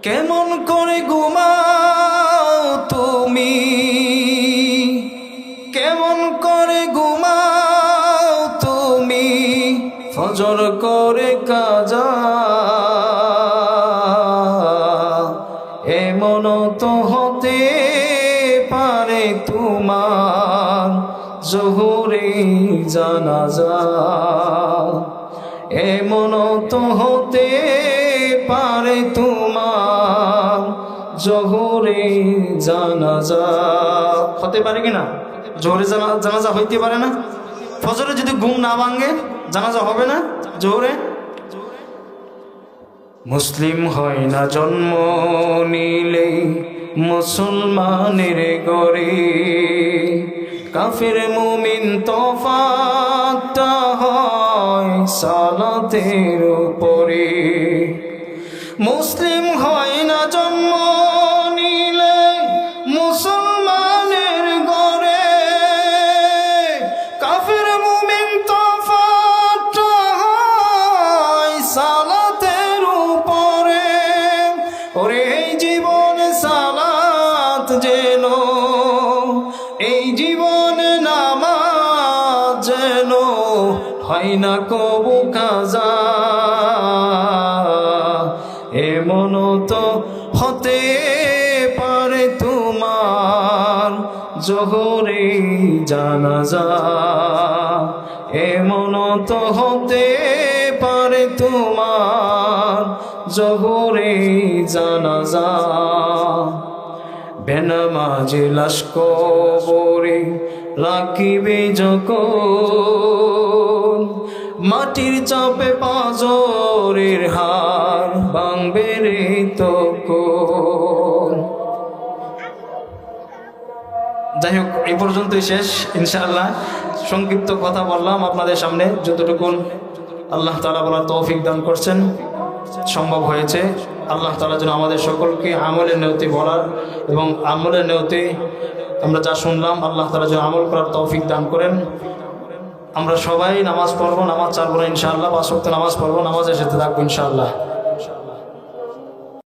কেমন করে ঘুমাও তুমি, কেমন করে ঘুমাও তুমি, ফজর করে কাজা। এমন তো হতে পারে তোমার জোহরে জানাজা, এমন তো হতে পারে তোমার জোহরে জানাজা। হতে পারে কিনা? জোহরে জানাজা হইতে পারে না? ফজরে যদি ঘুম না ভাঙে জানাজা হবে না জোহরে? মুসলিম হয় না জন্ম নিলে মুসলমানের গরে, কাফের মুমিন তফাতটা হয় সালাতের উপরে। মুসলিম হয় না জন্ম নিলে মুসলমানের গরে, কাফের মুমিন তফাতটা হয় সালাতের উপরে। ওরে এই জীবনে সালাত যেন, এই জীবনে নামাজ যেন হয় না কবু কাজা। এমন তো হতে পারে তোমার জোহরে জানাজা, এমন তো হতে পারে তোমার জোহরে জানাজা। বেনামাজি লাশ কবরে রাখিবে যখন, মাটির চাপে পাঁজরের হাড় ভাঙবে রে তখন। যাই হোক, এই পর্যন্তই শেষ ইনশাআল্লাহ। সংক্ষিপ্ত কথা বললাম আপনাদের সামনে, যতটুকু আল্লাহ তাআলা বলার তৌফিক দান করছেন সম্ভব হয়েছে। আল্লাহ তাআলা যেন আমাদের সকলকে আমলের নিয়তে বলার এবং আমলের নিয়তে আমরা যা শুনলাম আল্লাহ তাআলা যেন আমল করার তৌফিক দান করেন। আমরা সবাই নামাজ পড়বো, নামাজ ছাড়বো না ইনশাআল্লাহ। 5 ওয়াক্ত নামাজ পড়বো, নামাজের সাথে থাকবো ইনশাআল্লাহ।